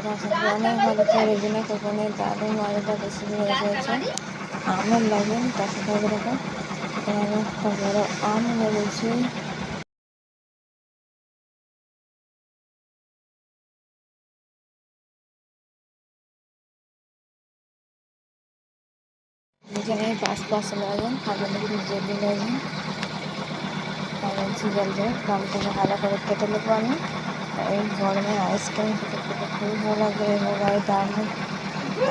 বাসাতে অনেক ভালো চাই রেজিনা কোকনের দারুণ মজাদার রেসিপি হয়ে গেছে। আমের লাগবে তার সাথে এরকম এখানে আমি একটা বড় আম নিয়ে নিয়েছি। এখানে 5% লাগেন হালকা একটু জেলি লাগেন জল দিয়ে আমটাকে ভালো করে কেটে নেবো আমি। এই গরমে আইসক্রিম খেতে খেতে খুবই ভালো লাগবে। এভাবে দারুণ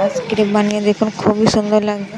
আইসক্রিম বানিয়ে দেখুন, খুবই সুন্দর লাগবে।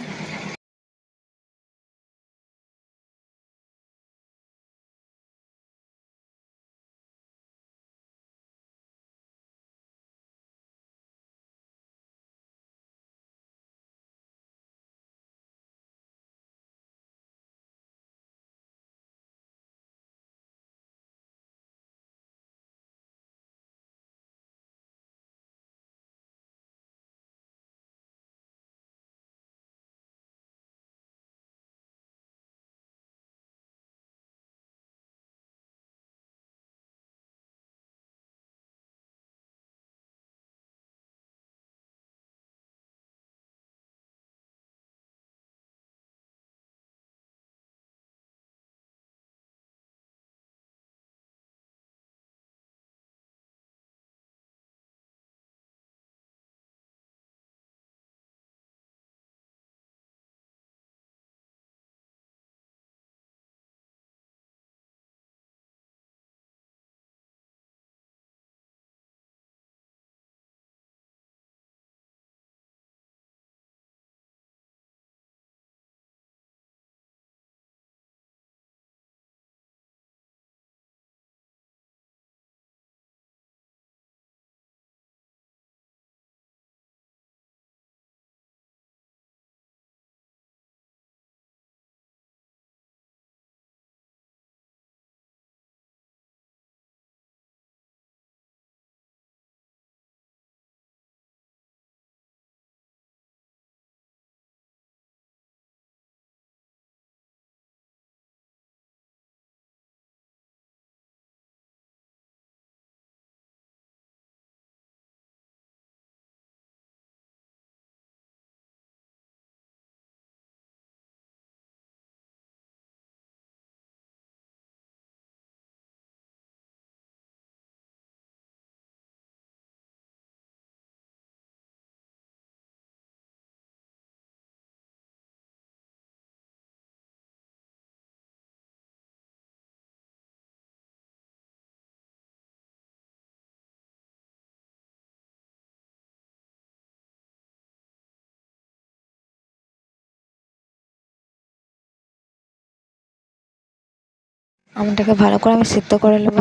আমটাকে ভালো করে আমি সিদ্ধ করে নেব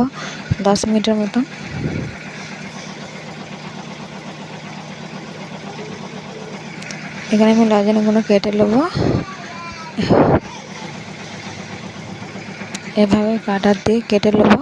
10 মিনিটের মতো। এখানে আমি লজেনগুলো কেটে নেবো, এভাবে কাটার দিয়ে কেটে নেবো।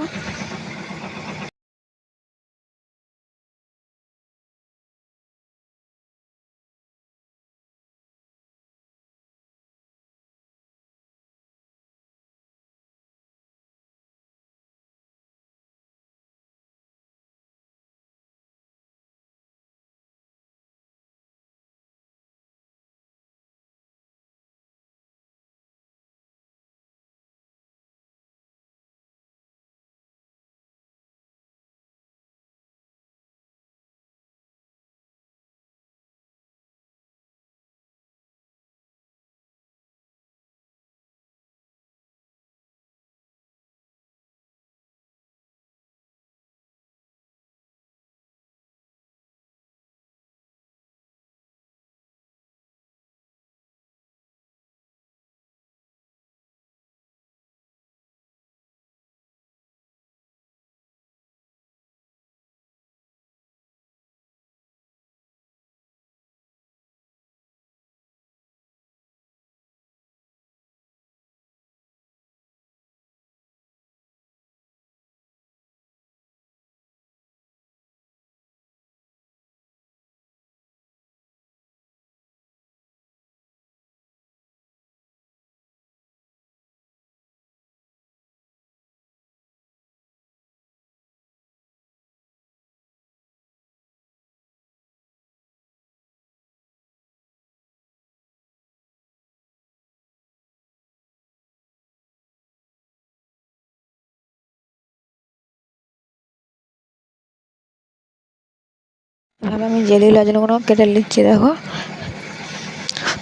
এভাবে আমি জেলি লজেনগুলো কেটে নিচ্ছি। দেখো,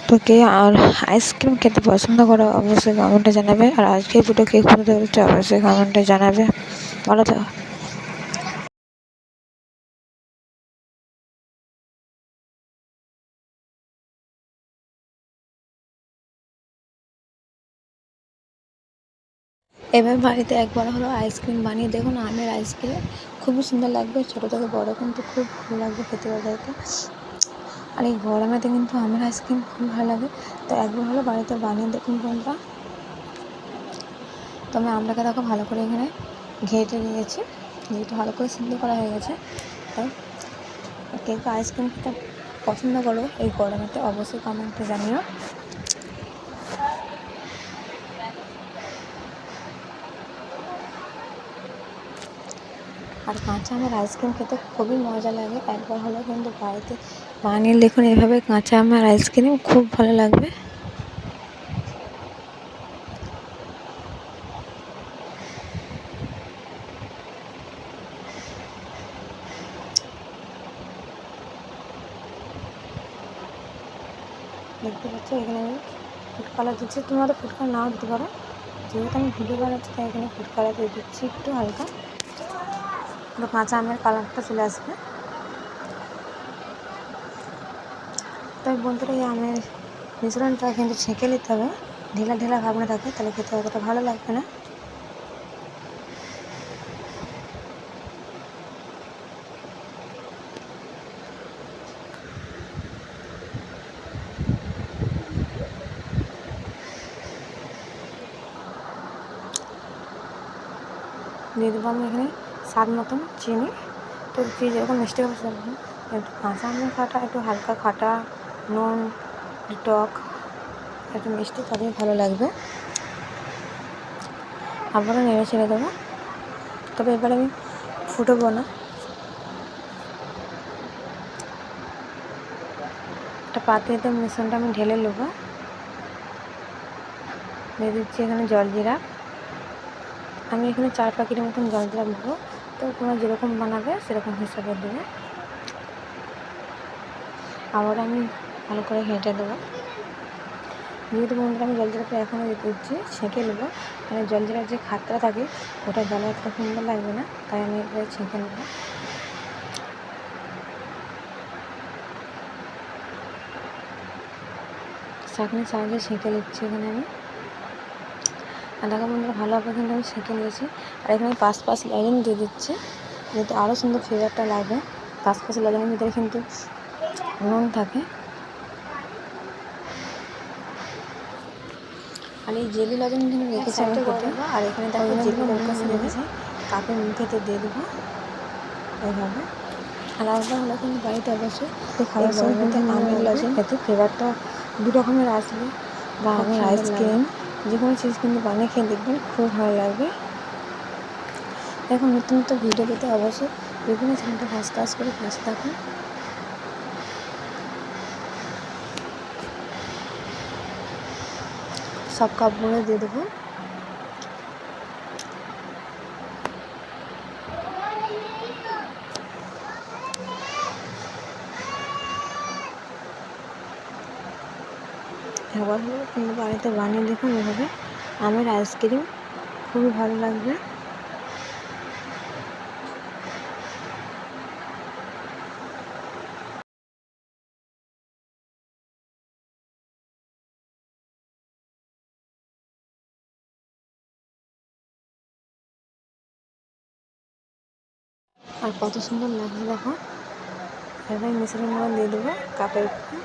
তো কে আর আইসক্রিম খেতে পছন্দ করো অবশ্যই কমেন্টে জানাবে। আর আজকের ভিডিও কে কোথা থেকে দেখছো অবশ্যই কমেন্টে জানাবে। ভালো থাকো। এবার বাড়িতে একবার হলো আইসক্রিম বানিয়ে দেখুন, আমের আইসক্রিম খুবই সুন্দর লাগবে। ছোটো থেকে বড় কিন্তু খুব ভালো লাগবে খেতে ওদেরকে। আর এই গরমেতে কিন্তু আমের আইসক্রিম খুব ভালো লাগে। তো একবার হলো বাড়িতে বানিয়ে দেখুন বন্ধুরা। তো আমি আমটাকে দেখো ভালো করে এখানে ঘেঁটে নিয়েছি, যেহেতু ভালো করে সিদ্ধ করা হয়ে গেছে। তাই কে কে আইসক্রিম খেতে পছন্দ করো এই গরমেতে অবশ্যই কমেন্টে জানিও। আর কাঁচা আমের আইসক্রিম খেতে খুবই মজা লাগে। একবার হলো কিন্তু বাড়িতে বানিয়ে দেখুন এভাবে কাঁচা আমের আইসক্রিম, খুব ভালো লাগবে। দেখতে পাচ্ছ এখানে আমি ফুড কালার দিচ্ছি, তোমরা তো ফুড কালার নাও দিতে পারো। যেহেতু আমি ভিডিও বানাচ্ছি তাই এখানে ফুড কালার দিয়ে দিচ্ছি একটু হালকা, পুরো কাঁচা আমের কালারটা চলে আসবে। তবে বন্ধুরা এই আমের মিশ্রণটা কিন্তু ছেঁকে নিতে হবে, ঢিলা ঢিলা ভাব না থাকে, তাহলে খেতে অতটা ভালো লাগবে না। দিয়ে দেবো আমি এখানে স্বাদ মতন চিনি। তো যে যেরকম মিষ্টি হবে সেরকম। একটু কাঁচা আমের খাটা, একটু হালকা খাটা, নুন, টক, একটু মিষ্টি, তবেই ভালো লাগবে। আবারও নেড়ে ছেড়ে দেবো। তবে এবার আমি ফুটবো না, একটা পাত্রেতে মিশ্রণটা আমি ঢেলে নেবো। দিয়ে দিচ্ছি এখানে জলজিরা। আমি এখানে 4 প্যাকেটের মতন জলজিরা দেবো। তো তোমরা যেরকম বানাবে সেরকম হিসাবে দেবে। আবার আমি ভালো করে ঘেঁটে দেবো। যেহেতু বন্ধুরা আমি জলজিরাটা এখনও দিচ্ছি, ছেঁকে নেবো, মানে জলজিরার যে খাটটা থাকে ওটা গলা এতটা সুন্দর লাগবে না, তাই আমি এবারে ছেঁকে নেবো। ছাঁকনির সাহায্যে ছেঁকে নিচ্ছি এখানে আমি। আর দেখো বন্ধুরা ভালোভাবে কিন্তু আমি ছেঁকে নিয়েছি। আর এখানে 5 লজেন দিয়ে দিচ্ছি, যেহেতু আরও সুন্দর ফ্লেভারটা লাগবে। 5 লজেনের ভিতরে কিন্তু নুন থাকে। আর এই জেলি লজেন কিন্তু রেখেছি আমি খেতে। আর এখানে দেখো জেলি মুখে রেখেছি, কাপে মুখেতে দিয়ে দেবো এইভাবে। আর একবার হলো কিন্তু বাড়িতে অবশ্যই খাওয়ার সময় কিন্তু আমের লজেন খেতে ফ্লেভারটা 2 রকমের আসবে, বা আমের আইসক্রিম, যে কোনো চিজ কিন্তু বানিয়ে খেয়ে দেখবেন, খুব ভালো লাগবে। এখন নতুন নতুন ভিডিও পেতে অবশ্যই বিভিন্ন চ্যানেলটা সাবস্ক্রাইব করে পাশে থাকুন। সব কাপগুলো দিয়ে দেবো। একবার হলো কিন্তু বাড়িতে বানিয়ে দেখুন এভাবে আমের আইসক্রিম, খুবই ভালো লাগবে। আর কত সুন্দর লাগছে দেখো। এবার মিশ্রণগুলো দিয়ে দেবো কাপের উপরে।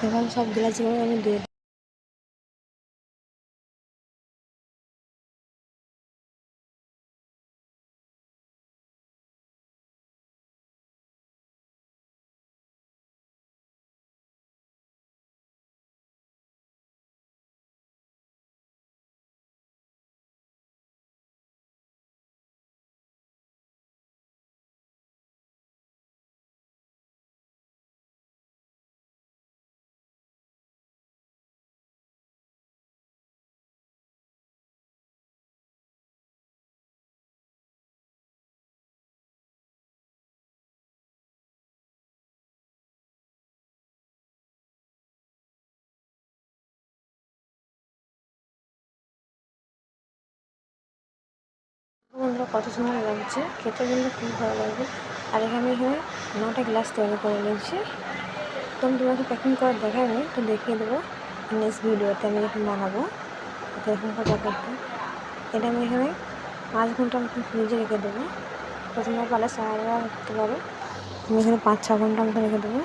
এবার সব গ্লাসগুলো আমি দিয়ে বন্ধুরা কত সুন্দর লাগছে, খেতে কিন্তু খুব ভালো লাগবে। আর এখানে 9টা গ্লাস তৈরি করে নিয়েছি। তো আমি তোমাকে প্যাকিং করে দেখাইনি, তো দেখিয়ে দেবো নেক্সট ভিডিওতে আমি যখন বানাবো। তো এখানকার প্যাকেটটা এটা আমি এখানে 5 ঘন্টা মতন ফ্রিজে রেখে দেবো। তো তোমরা পারলে সারা রাখতে পারো, আমি এখানে 5-6 ঘন্টা মতো রেখে দেবো।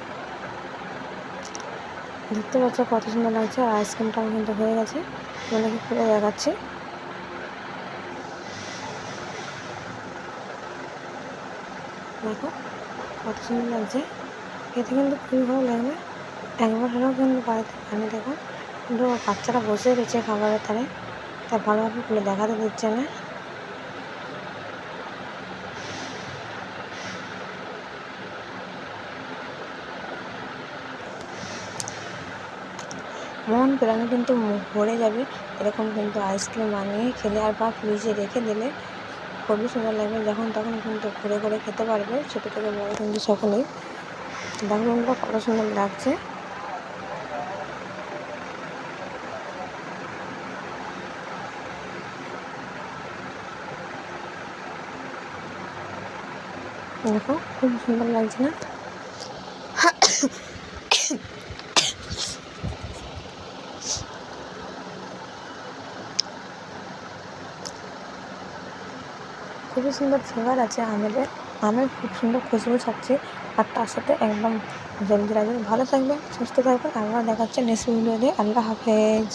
দেখতে পাচ্ছ কত সুন্দর লাগছে। আর আইসক্রিমটা আমার কিন্তু হয়ে গেছে, তোমাদেরকে খুলে দেখাচ্ছি। দেখো কত সুন্দর লাগছে, খেতে কিন্তু খুবই ভালো লাগবে। একবার হলেও কিন্তু বাড়িতে বানিয়ে দেখো। কিন্তু বাচ্চারা বসে রয়েছে খাবারের ধারে, তাই ভালোভাবে খুলে দেখাতে দিচ্ছে না। মন প্রাণে কিন্তু ভরে যাবে এরকম কিন্তু আইসক্রিম বানিয়ে খেলে, আর বা ফ্রিজে রেখে দিলে খুবই সুন্দর লাগবে। যখন তখন কিন্তু ঘুরে ঘুরে খেতে পারবে, ছোটো থেকে বড় কিন্তু সকলেই। দেখো বন্ধুরা কত সুন্দর লাগছে। দেখো খুব সুন্দর লাগছে না? খুবই সুন্দর ফ্লেভার আছে আমের খুব সুন্দর খুশবু ছাড়ছে। আর তার সাথে একদম জলদি লাগবে। ভালো থাকবে, সুস্থ থাকবে। আবার দেখাচ্ছে নেক্সট ভিডিও দিয়ে। আল্লাহ হাফেজ।